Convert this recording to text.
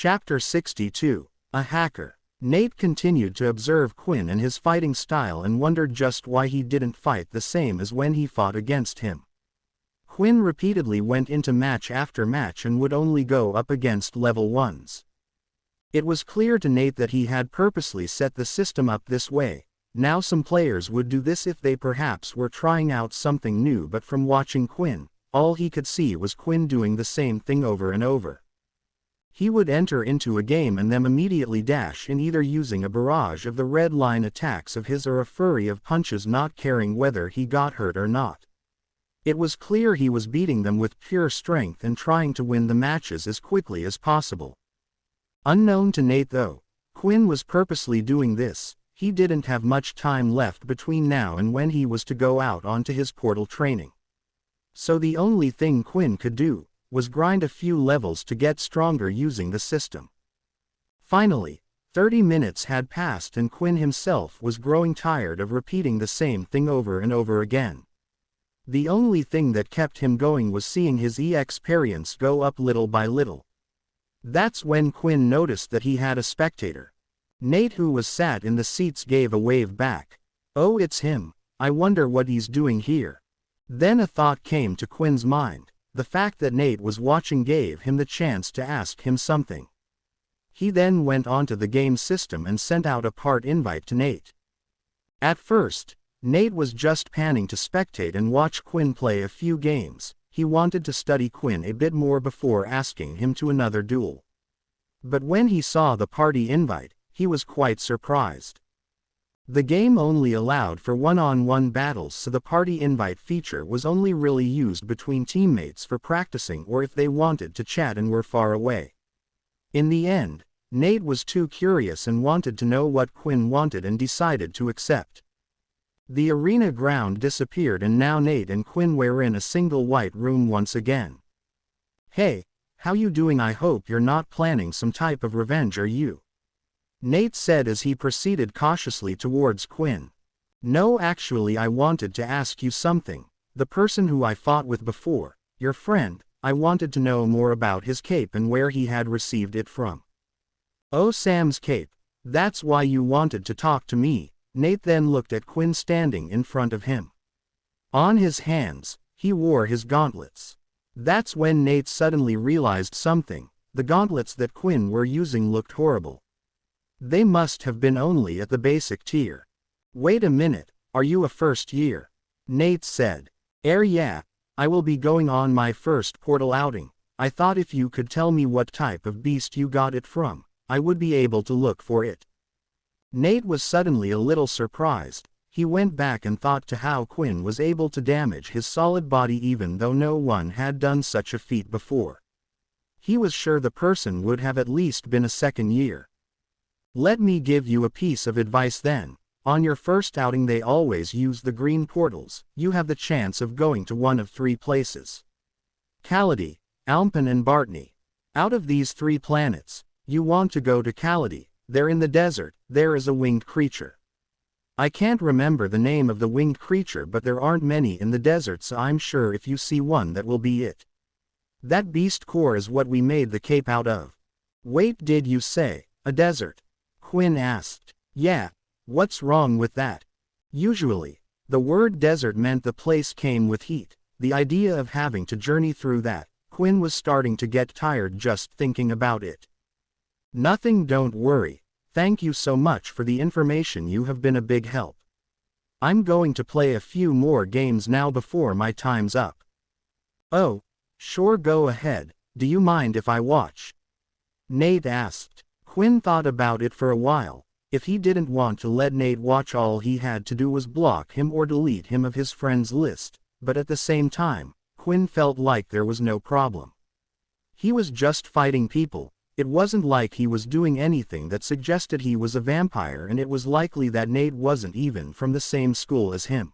Chapter 62. A Hacker. Nate continued to observe Quinn and his fighting style and wondered just why he didn't fight the same as when he fought against him. Quinn repeatedly went into match after match and would only go up against level 1s. It was clear to Nate that he had purposely set the system up this way. Now some players would do this if they perhaps were trying out something new, but from watching Quinn, all he could see was Quinn doing the same thing over and over. He would enter into a game and then immediately dash in, either using a barrage of the red line attacks of his or a flurry of punches, not caring whether he got hurt or not. It was clear he was beating them with pure strength and trying to win the matches as quickly as possible. Unknown to Nate though, Quinn was purposely doing this. He didn't have much time left between now and when he was to go out onto his portal training. So the only thing Quinn could do was grind a few levels to get stronger using the system. Finally, 30 minutes had passed and Quinn himself was growing tired of repeating the same thing over and over again. The only thing that kept him going was seeing his experience go up little by little. That's when Quinn noticed that he had a spectator. Nate, who was sat in the seats, gave a wave back. "Oh, it's him. I wonder what he's doing here." Then a thought came to Quinn's mind. The fact that Nate was watching gave him the chance to ask him something. He then went onto the game system and sent out a part invite to Nate. At first, Nate was just panning to spectate and watch Quinn play a few games. He wanted to study Quinn a bit more before asking him to another duel. But when he saw the party invite, he was quite surprised. The game only allowed for one-on-one battles, so the party invite feature was only really used between teammates for practicing or if they wanted to chat and were far away. In the end, Nate was too curious and wanted to know what Quinn wanted and decided to accept. The arena ground disappeared and now Nate and Quinn were in a single white room once again. "Hey, how you doing? I hope you're not planning some type of revenge, are you?" Nate said as he proceeded cautiously towards Quinn. "No, actually I wanted to ask you something. The person who I fought with before, your friend, I wanted to know more about his cape and where he had received it from." "Oh, Sam's cape. That's why you wanted to talk to me." Nate then looked at Quinn standing in front of him. On his hands, he wore his gauntlets. That's when Nate suddenly realized something. The gauntlets that Quinn were using looked horrible. They must have been only at the basic tier. "Wait a minute, are you a first year?" Nate said. Yeah, I will be going on my first portal outing. I thought if you could tell me what type of beast you got it from, I would be able to look for it." Nate was suddenly a little surprised. He went back and thought to how Quinn was able to damage his solid body even though no one had done such a feat before. He was sure the person would have at least been a second year. "Let me give you a piece of advice then. On your first outing they always use the green portals. You have the chance of going to one of 3 places. Kaladi, Alpin and Bartney. Out of these 3 planets, you want to go to Kaladi. There in the desert, there is a winged creature. I can't remember the name of the winged creature, but there aren't many in the desert, so I'm sure if you see one that will be it. That beast core is what we made the cape out of." "Wait, did you say a desert?" Quinn asked. "Yeah, what's wrong with that?" Usually, the word desert meant the place came with heat. The idea of having to journey through that, Quinn was starting to get tired just thinking about it. "Nothing, don't worry. Thank you so much for the information, you have been a big help. I'm going to play a few more games now before my time's up." "Oh, sure, go ahead. Do you mind if I watch?" Nate asked. Quinn thought about it for a while. If he didn't want to let Nate watch, all he had to do was block him or delete him of his friends list, but at the same time, Quinn felt like there was no problem. He was just fighting people. It wasn't like he was doing anything that suggested he was a vampire, and it was likely that Nate wasn't even from the same school as him.